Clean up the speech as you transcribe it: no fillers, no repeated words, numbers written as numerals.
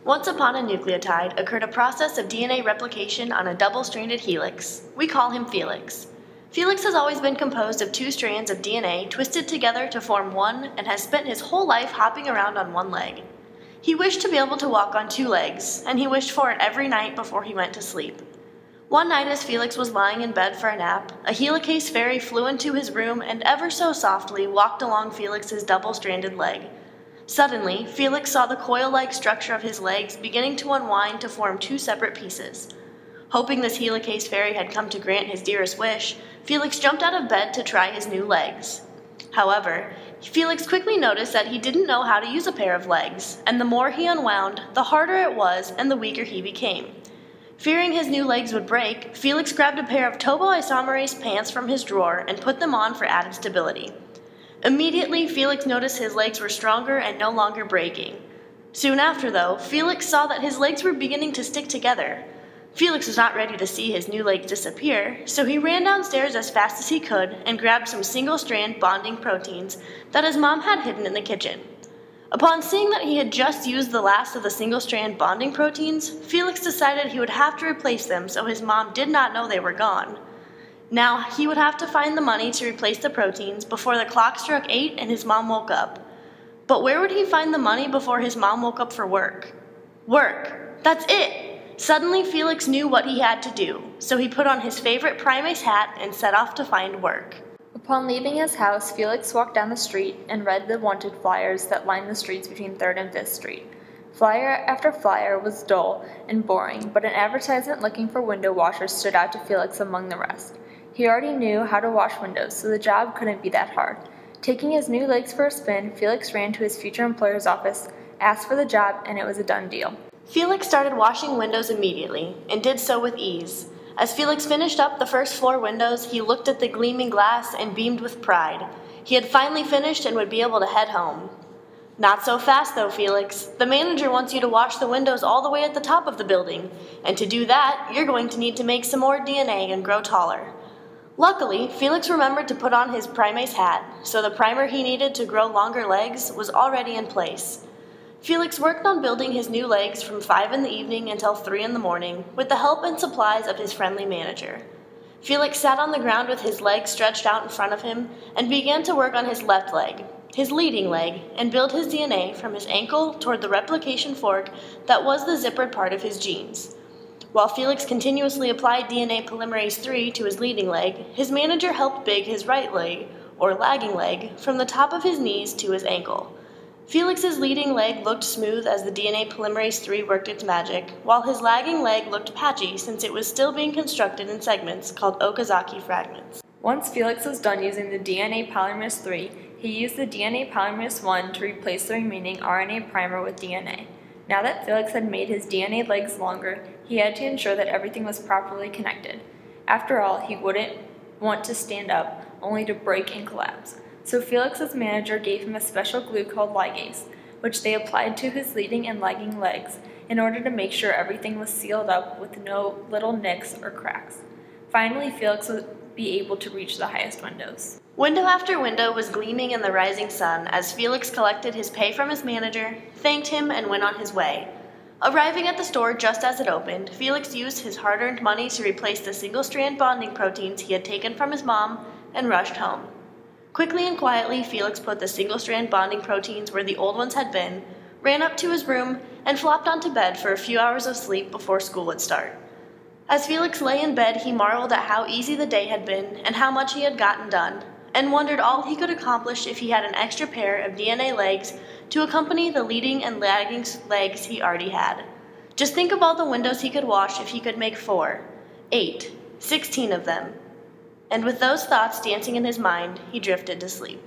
Once upon a nucleotide occurred a process of DNA replication on a double-stranded helix. We call him Felix. Felix has always been composed of two strands of DNA twisted together to form one and has spent his whole life hopping around on one leg. He wished to be able to walk on two legs, and he wished for it every night before he went to sleep. One night as Felix was lying in bed for a nap, a helicase fairy flew into his room and ever so softly walked along Felix's double-stranded leg. Suddenly, Felix saw the coil-like structure of his legs beginning to unwind to form two separate pieces. Hoping this helicase fairy had come to grant his dearest wish, Felix jumped out of bed to try his new legs. However, Felix quickly noticed that he didn't know how to use a pair of legs, and the more he unwound, the harder it was and the weaker he became. Fearing his new legs would break, Felix grabbed a pair of topoisomerase pants from his drawer and put them on for added stability. Immediately, Felix noticed his legs were stronger and no longer breaking. Soon after, though, Felix saw that his legs were beginning to stick together. Felix was not ready to see his new legs disappear, so he ran downstairs as fast as he could and grabbed some single-strand bonding proteins that his mom had hidden in the kitchen. Upon seeing that he had just used the last of the single-strand bonding proteins, Felix decided he would have to replace them so his mom did not know they were gone. Now, he would have to find the money to replace the proteins before the clock struck 8 and his mom woke up. But where would he find the money before his mom woke up for work? Work! That's it! Suddenly, Felix knew what he had to do, so he put on his favorite primase hat and set off to find work. Upon leaving his house, Felix walked down the street and read the wanted flyers that lined the streets between 3rd and 5th Street. Flyer after flyer was dull and boring, but an advertisement looking for window washers stood out to Felix among the rest. He already knew how to wash windows, so the job couldn't be that hard. Taking his new legs for a spin, Felix ran to his future employer's office, asked for the job, and it was a done deal. Felix started washing windows immediately, and did so with ease. As Felix finished up the first floor windows, he looked at the gleaming glass and beamed with pride. He had finally finished and would be able to head home. Not so fast, though, Felix. The manager wants you to wash the windows all the way at the top of the building, and to do that, you're going to need to make some more DNA and grow taller. Luckily, Felix remembered to put on his primase hat, so the primer he needed to grow longer legs was already in place. Felix worked on building his new legs from 5 in the evening until 3 in the morning, with the help and supplies of his friendly manager. Felix sat on the ground with his legs stretched out in front of him and began to work on his left leg, his leading leg, and build his DNA from his ankle toward the replication fork that was the zippered part of his genes. While Felix continuously applied DNA polymerase 3 to his leading leg, his manager helped big his right leg, or lagging leg, from the top of his knees to his ankle. Felix's leading leg looked smooth as the DNA polymerase 3 worked its magic, while his lagging leg looked patchy since it was still being constructed in segments called Okazaki fragments. Once Felix was done using the DNA polymerase 3, he used the DNA polymerase 1 to replace the remaining RNA primer with DNA. Now that Felix had made his DNA legs longer, he had to ensure that everything was properly connected. After all, he wouldn't want to stand up, only to break and collapse. So Felix's manager gave him a special glue called ligase, which they applied to his leading and lagging legs in order to make sure everything was sealed up with no little nicks or cracks. Finally, Felix would be able to reach the highest windows. Window after window was gleaming in the rising sun as Felix collected his pay from his manager, thanked him, and went on his way. Arriving at the store just as it opened, Felix used his hard-earned money to replace the single-strand bonding proteins he had taken from his mom and rushed home. Quickly and quietly, Felix put the single-strand bonding proteins where the old ones had been, ran up to his room, and flopped onto bed for a few hours of sleep before school would start. As Felix lay in bed, he marveled at how easy the day had been and how much he had gotten done, and wondered all he could accomplish if he had an extra pair of DNA legs to accompany the leading and lagging legs he already had. Just think of all the windows he could wash if he could make 4, 8, 16 of them. And with those thoughts dancing in his mind, he drifted to sleep.